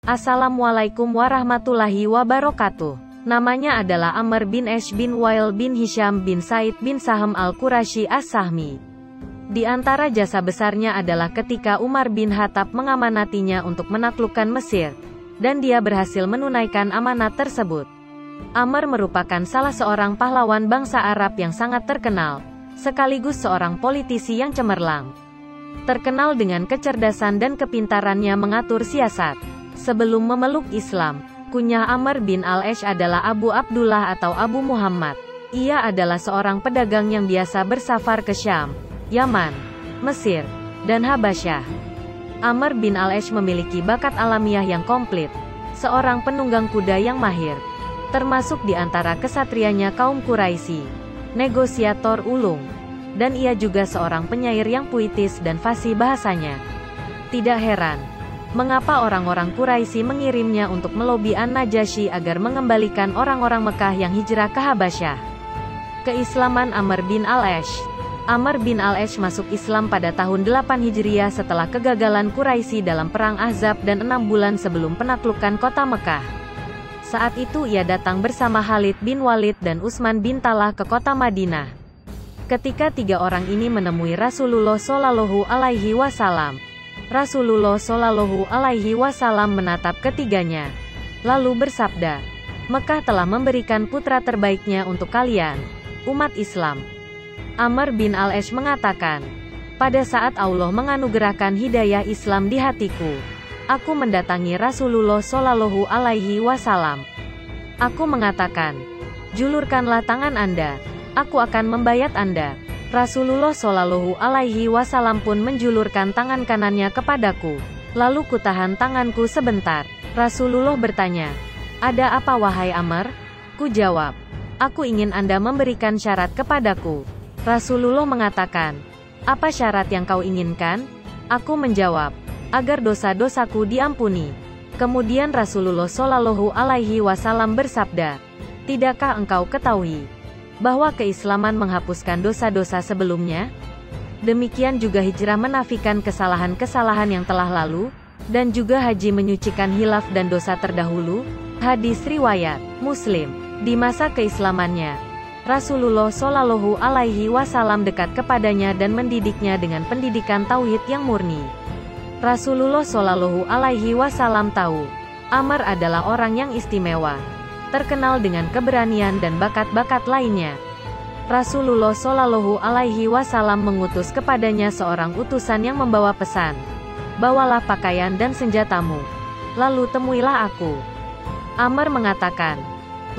Assalamualaikum warahmatullahi wabarakatuh. Namanya adalah Amr bin Ash bin Wail bin Hisham bin Said bin Saham al-Qurashi as-Sahmi. Di antara jasa besarnya adalah ketika Umar bin Khattab mengamanatinya untuk menaklukkan Mesir, dan dia berhasil menunaikan amanat tersebut. Amr merupakan salah seorang pahlawan bangsa Arab yang sangat terkenal, sekaligus seorang politisi yang cemerlang. Terkenal dengan kecerdasan dan kepintarannya mengatur siasat. Sebelum memeluk Islam, kunyah Amr bin al-Ash adalah Abu Abdullah atau Abu Muhammad. Ia adalah seorang pedagang yang biasa bersafar ke Syam, Yaman, Mesir, dan Habasyah. Amr bin al-Ash memiliki bakat alamiah yang komplit, seorang penunggang kuda yang mahir, termasuk di antara kesatrianya kaum Quraisy, negosiator ulung, dan ia juga seorang penyair yang puitis dan fasih bahasanya. Tidak heran, mengapa orang-orang Quraisy mengirimnya untuk melobi An-Najasyi agar mengembalikan orang-orang Mekah yang hijrah ke Habasyah. Keislaman Amr bin al-Ash. Amr bin al-Ash masuk Islam pada tahun 8 Hijriah setelah kegagalan Quraisy dalam Perang Ahzab dan 6 bulan sebelum penaklukan kota Mekah. Saat itu ia datang bersama Khalid bin Walid dan Utsman bin Talha ke kota Madinah. Ketika tiga orang ini menemui Rasulullah Shallallahu Alaihi Wasallam, Rasulullah Shallallahu Alaihi Wasallam menatap ketiganya, lalu bersabda, "Mekah telah memberikan putra terbaiknya untuk kalian, umat Islam." Amr bin al-Ash mengatakan, "Pada saat Allah menganugerahkan hidayah Islam di hatiku, aku mendatangi Rasulullah Shallallahu Alaihi Wasallam. Aku mengatakan, julurkanlah tangan Anda, aku akan membayat Anda." Rasulullah Shallallahu Alaihi Wasallam pun menjulurkan tangan kanannya kepadaku. Lalu kutahan tanganku sebentar. Rasulullah bertanya, "Ada apa wahai Amr?" Ku jawab, "Aku ingin Anda memberikan syarat kepadaku." Rasulullah mengatakan, "Apa syarat yang kau inginkan?" Aku menjawab, "Agar dosa-dosaku diampuni." Kemudian Rasulullah Shallallahu Alaihi Wasallam bersabda, "Tidakkah engkau ketahui bahwa keislaman menghapuskan dosa-dosa sebelumnya? Demikian juga hijrah menafikan kesalahan-kesalahan yang telah lalu, dan juga haji menyucikan hilaf dan dosa terdahulu." Hadis riwayat Muslim. Di masa keislamannya, Rasulullah Shallallahu Alaihi Wasallam dekat kepadanya dan mendidiknya dengan pendidikan tauhid yang murni. Rasulullah Shallallahu Alaihi Wasallam tahu, Amr adalah orang yang istimewa, terkenal dengan keberanian dan bakat-bakat lainnya. Rasulullah Shallallahu Alaihi Wasallam mengutus kepadanya seorang utusan yang membawa pesan, "Bawalah pakaian dan senjatamu, lalu temuilah aku." Amr mengatakan,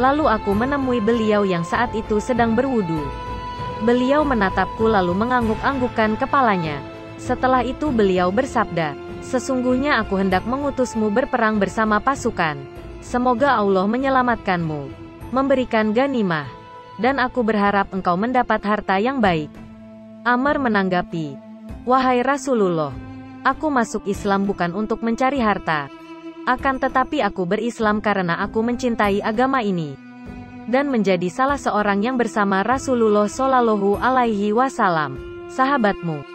"Lalu aku menemui beliau yang saat itu sedang berwudu. Beliau menatapku lalu mengangguk-anggukkan kepalanya. Setelah itu beliau bersabda, 'Sesungguhnya aku hendak mengutusmu berperang bersama pasukan. Semoga Allah menyelamatkanmu, memberikan ganimah, dan aku berharap engkau mendapat harta yang baik.'" Amr menanggapi, "Wahai Rasulullah, aku masuk Islam bukan untuk mencari harta. Akan tetapi aku berislam karena aku mencintai agama ini, dan menjadi salah seorang yang bersama Rasulullah Shallallahu Alaihi Wasallam, sahabatmu."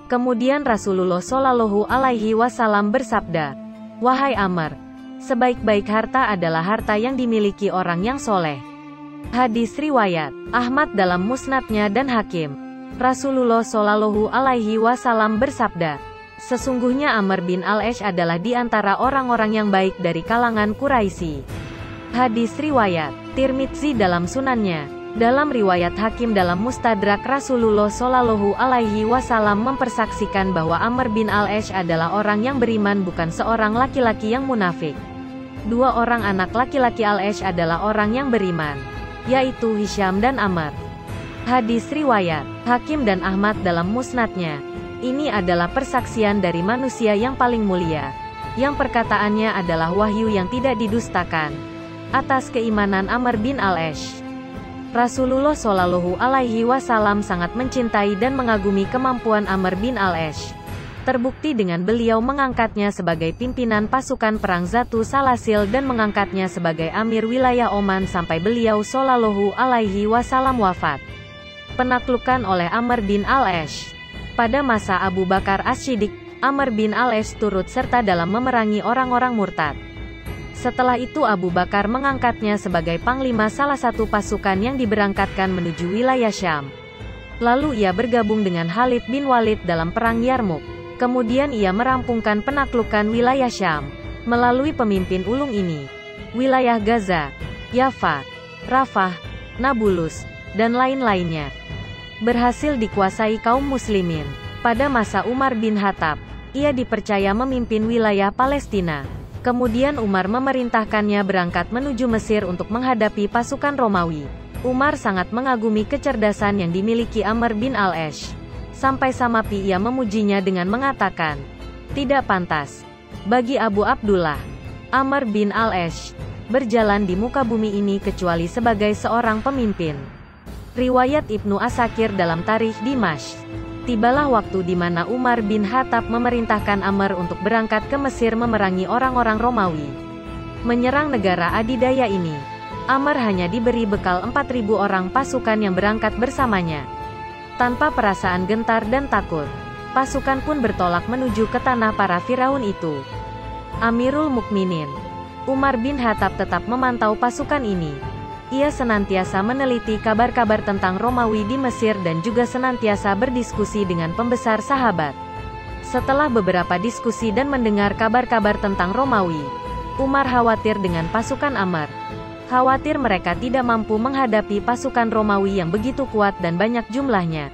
Kemudian Rasulullah Shallallahu Alaihi Wasallam bersabda, "Wahai Amr, sebaik-baik harta adalah harta yang dimiliki orang yang soleh." Hadis riwayat Ahmad dalam musnadnya dan Hakim. Rasulullah Shallallahu Alaihi Wasallam bersabda, "Sesungguhnya Amr bin al-Ash adalah di antara orang-orang yang baik dari kalangan Quraisy." Hadis riwayat Tirmidzi dalam sunannya. Dalam riwayat Hakim dalam Mustadrak, Rasulullah Shallallahu Alaihi Wasallam mempersaksikan bahwa Amr bin al-Ash adalah orang yang beriman, bukan seorang laki-laki yang munafik. Dua orang anak laki-laki al-Ash adalah orang yang beriman, yaitu Hisham dan Amr. Hadis riwayat Hakim dan Ahmad dalam musnadnya. Ini adalah persaksian dari manusia yang paling mulia, yang perkataannya adalah wahyu yang tidak didustakan, atas keimanan Amr bin al-Ash. Rasulullah Shallallahu Alaihi Wasallam sangat mencintai dan mengagumi kemampuan Amr bin al-Ash. Terbukti dengan beliau mengangkatnya sebagai pimpinan pasukan perang Zatu Salasil dan mengangkatnya sebagai Amir wilayah Oman sampai beliau Shallallahu Alaihi Wasallam wafat. Penaklukan oleh Amr bin al-Ash. Pada masa Abu Bakar As-Siddiq, Amr bin al-As turut serta dalam memerangi orang-orang murtad. Setelah itu Abu Bakar mengangkatnya sebagai panglima salah satu pasukan yang diberangkatkan menuju wilayah Syam. Lalu ia bergabung dengan Khalid bin Walid dalam perang Yarmuk. Kemudian ia merampungkan penaklukan wilayah Syam melalui pemimpin ulung ini. Wilayah Gaza, Yafa, Rafah, Nablus, dan lain-lainnya berhasil dikuasai kaum muslimin. Pada masa Umar bin Khattab, ia dipercaya memimpin wilayah Palestina. Kemudian Umar memerintahkannya berangkat menuju Mesir untuk menghadapi pasukan Romawi. Umar sangat mengagumi kecerdasan yang dimiliki Amr bin al-As. Sampai-sampai ia memujinya dengan mengatakan, "Tidak pantas bagi Abu Abdullah, Amr bin al-As, berjalan di muka bumi ini kecuali sebagai seorang pemimpin." Riwayat Ibnu Asakir dalam Tarikh Dimashq. Tibalah waktu di mana Umar bin Khattab memerintahkan Amr untuk berangkat ke Mesir memerangi orang-orang Romawi. Menyerang negara adidaya ini, Amr hanya diberi bekal 4.000 orang pasukan yang berangkat bersamanya. Tanpa perasaan gentar dan takut, pasukan pun bertolak menuju ke tanah para Firaun itu. Amirul Mukminin Umar bin Khattab tetap memantau pasukan ini. Ia senantiasa meneliti kabar-kabar tentang Romawi di Mesir dan juga senantiasa berdiskusi dengan pembesar sahabat. Setelah beberapa diskusi dan mendengar kabar-kabar tentang Romawi, Umar khawatir dengan pasukan Amr. Khawatir mereka tidak mampu menghadapi pasukan Romawi yang begitu kuat dan banyak jumlahnya.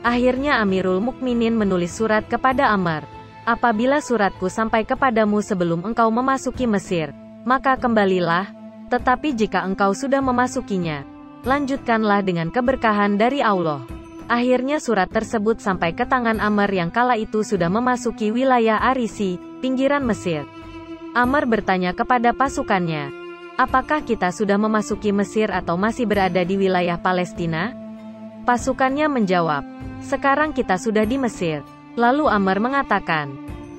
Akhirnya Amirul Mukminin menulis surat kepada Amr. "Apabila suratku sampai kepadamu sebelum engkau memasuki Mesir, maka kembalilah. Tetapi jika engkau sudah memasukinya, lanjutkanlah dengan keberkahan dari Allah." Akhirnya surat tersebut sampai ke tangan Amr yang kala itu sudah memasuki wilayah Arisi, pinggiran Mesir. Amr bertanya kepada pasukannya, "Apakah kita sudah memasuki Mesir atau masih berada di wilayah Palestina?" Pasukannya menjawab, "Sekarang kita sudah di Mesir." Lalu Amr mengatakan,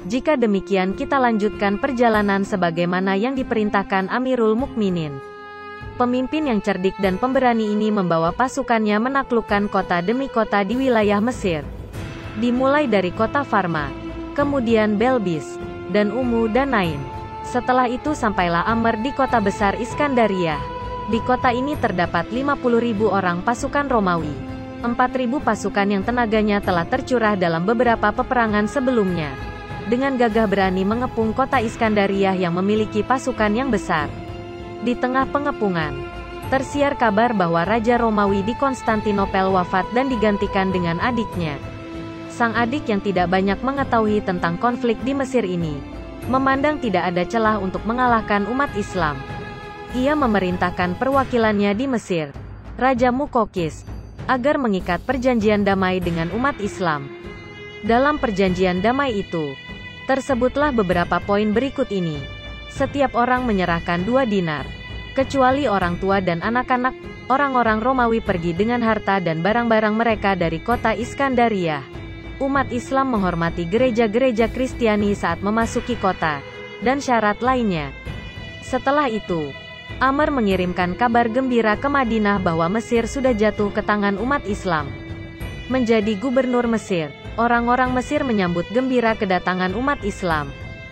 "Jika demikian kita lanjutkan perjalanan sebagaimana yang diperintahkan Amirul Mukminin." Pemimpin yang cerdik dan pemberani ini membawa pasukannya menaklukkan kota demi kota di wilayah Mesir. Dimulai dari kota Farma, kemudian Belbis, dan dan Nain. Setelah itu sampailah Amr di kota besar Iskandaria. Di kota ini terdapat 50.000 orang pasukan Romawi. 4.000 pasukan yang tenaganya telah tercurah dalam beberapa peperangan sebelumnya. Dengan gagah berani mengepung kota Iskandaria yang memiliki pasukan yang besar. Di tengah pengepungan, tersiar kabar bahwa Raja Romawi di Konstantinopel wafat dan digantikan dengan adiknya. Sang adik yang tidak banyak mengetahui tentang konflik di Mesir ini, memandang tidak ada celah untuk mengalahkan umat Islam. Ia memerintahkan perwakilannya di Mesir, Raja Mukokis, agar mengikat perjanjian damai dengan umat Islam. Dalam perjanjian damai itu, tersebutlah beberapa poin berikut ini. Setiap orang menyerahkan 2 dinar. Kecuali orang tua dan anak-anak, orang-orang Romawi pergi dengan harta dan barang-barang mereka dari kota Iskandaria. Umat Islam menghormati gereja-gereja Kristiani saat memasuki kota, dan syarat lainnya. Setelah itu, Amr mengirimkan kabar gembira ke Madinah bahwa Mesir sudah jatuh ke tangan umat Islam. Menjadi gubernur Mesir, orang-orang Mesir menyambut gembira kedatangan umat Islam.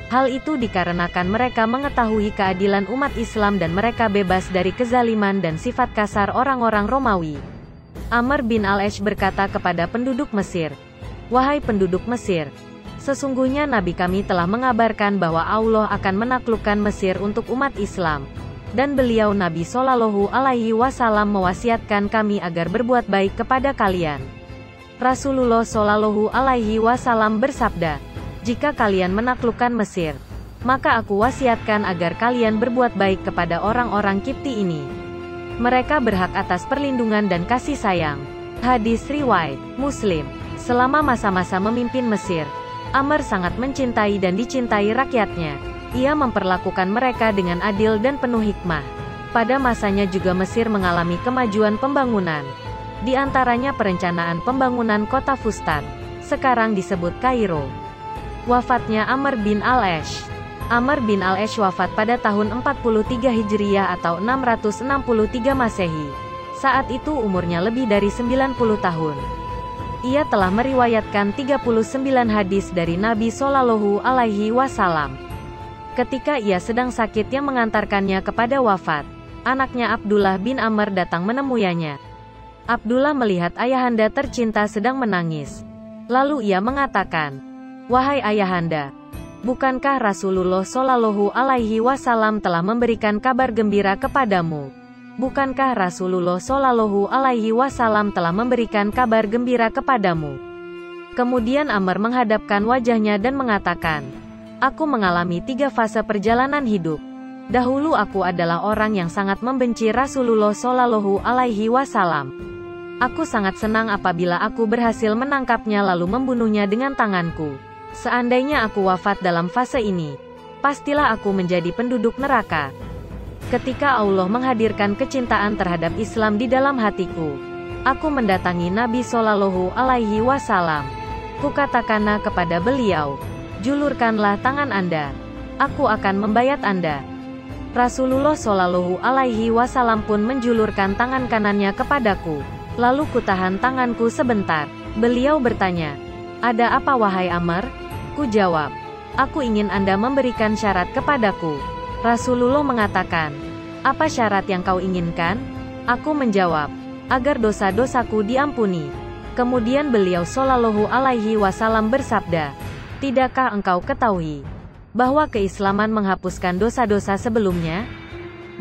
Hal itu dikarenakan mereka mengetahui keadilan umat Islam dan mereka bebas dari kezaliman dan sifat kasar orang-orang Romawi. Amr bin al-As berkata kepada penduduk Mesir, "Wahai penduduk Mesir, sesungguhnya Nabi kami telah mengabarkan bahwa Allah akan menaklukkan Mesir untuk umat Islam. Dan beliau Nabi Shallallahu Alaihi Wasallam mewasiatkan kami agar berbuat baik kepada kalian. Rasulullah Shallallahu Alaihi Wasallam bersabda, jika kalian menaklukkan Mesir, maka aku wasiatkan agar kalian berbuat baik kepada orang-orang Kipti ini. Mereka berhak atas perlindungan dan kasih sayang." Hadis riwayat Muslim. Selama masa-masa memimpin Mesir, Amr sangat mencintai dan dicintai rakyatnya. Ia memperlakukan mereka dengan adil dan penuh hikmah. Pada masanya juga Mesir mengalami kemajuan pembangunan. Di antaranya perencanaan pembangunan kota Fustat, sekarang disebut Kairo. Wafatnya Amr bin al-As. Amr bin al-As wafat pada tahun 43 Hijriyah atau 663 Masehi. Saat itu umurnya lebih dari 90 tahun. Ia telah meriwayatkan 39 hadis dari Nabi Shallallahu Alaihi Wasallam. Ketika ia sedang sakit yang mengantarkannya kepada wafat, anaknya Abdullah bin Amr datang menemuinya. Abdullah melihat ayahanda tercinta sedang menangis. Lalu ia mengatakan, "Wahai ayahanda, bukankah Rasulullah Shallallahu Alaihi Wasallam telah memberikan kabar gembira kepadamu? Bukankah Rasulullah Shallallahu Alaihi Wasallam telah memberikan kabar gembira kepadamu?" Kemudian Amr menghadapkan wajahnya dan mengatakan, "Aku mengalami 3 fase perjalanan hidup. Dahulu aku adalah orang yang sangat membenci Rasulullah Shallallahu Alaihi Wasallam. Aku sangat senang apabila aku berhasil menangkapnya lalu membunuhnya dengan tanganku. Seandainya aku wafat dalam fase ini, pastilah aku menjadi penduduk neraka. Ketika Allah menghadirkan kecintaan terhadap Islam di dalam hatiku, aku mendatangi Nabi Shallallahu Alaihi Wasallam. Kukatakanlah kepada beliau, 'Julurkanlah tangan Anda. Aku akan membayat Anda.' Rasulullah Shallallahu Alaihi Wasallam pun menjulurkan tangan kanannya kepadaku. Lalu kutahan tanganku sebentar. Beliau bertanya, 'Ada apa wahai Amr?' Ku jawab, 'Aku ingin Anda memberikan syarat kepadaku.' Rasulullah mengatakan, 'Apa syarat yang kau inginkan?' Aku menjawab, 'Agar dosa-dosaku diampuni.' Kemudian beliau Shallallahu Alaihi Wasallam bersabda, 'Tidakkah engkau ketahui bahwa keislaman menghapuskan dosa-dosa sebelumnya?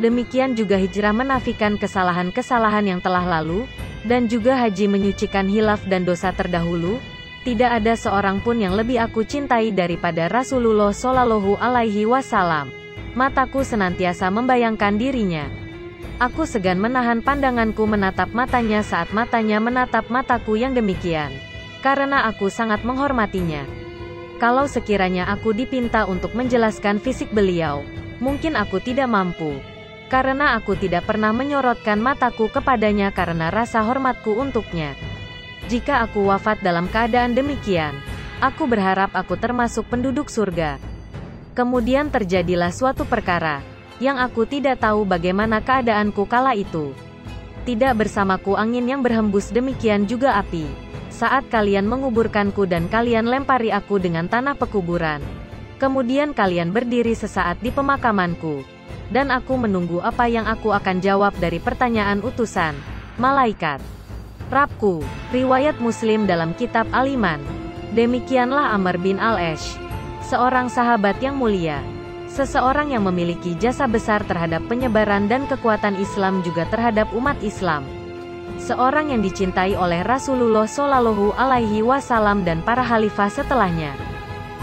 Demikian juga hijrah menafikan kesalahan-kesalahan yang telah lalu, dan juga haji menyucikan hilaf dan dosa terdahulu. Tidak ada seorang pun yang lebih aku cintai daripada Rasulullah Shallallahu Alaihi Wasallam. Mataku senantiasa membayangkan dirinya. Aku segan menahan pandanganku menatap matanya saat matanya menatap mataku yang demikian, karena aku sangat menghormatinya. Kalau sekiranya aku dipinta untuk menjelaskan fisik beliau, mungkin aku tidak mampu, karena aku tidak pernah menyorotkan mataku kepadanya karena rasa hormatku untuknya. Jika aku wafat dalam keadaan demikian, aku berharap aku termasuk penduduk surga." Kemudian terjadilah suatu perkara, yang aku tidak tahu bagaimana keadaanku kala itu. Tidak bersamaku angin yang berhembus, demikian juga api. Saat kalian menguburkanku dan kalian lempari aku dengan tanah pekuburan. Kemudian kalian berdiri sesaat di pemakamanku. Dan aku menunggu apa yang aku akan jawab dari pertanyaan utusan malaikat Rabku. Riwayat Muslim dalam kitab Al-Iman. Demikianlah Amr bin Al-Ash, seorang sahabat yang mulia, seseorang yang memiliki jasa besar terhadap penyebaran dan kekuatan Islam juga terhadap umat Islam. Seorang yang dicintai oleh Rasulullah Shallallahu Alaihi Wasallam dan para khalifah setelahnya.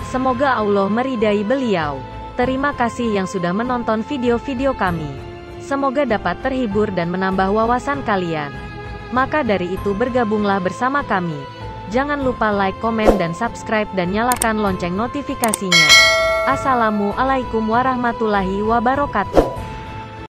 Semoga Allah meridai beliau. Terima kasih yang sudah menonton video-video kami. Semoga dapat terhibur dan menambah wawasan kalian. Maka dari itu bergabunglah bersama kami. Jangan lupa like, komen, dan subscribe dan nyalakan lonceng notifikasinya. Assalamualaikum warahmatullahi wabarakatuh.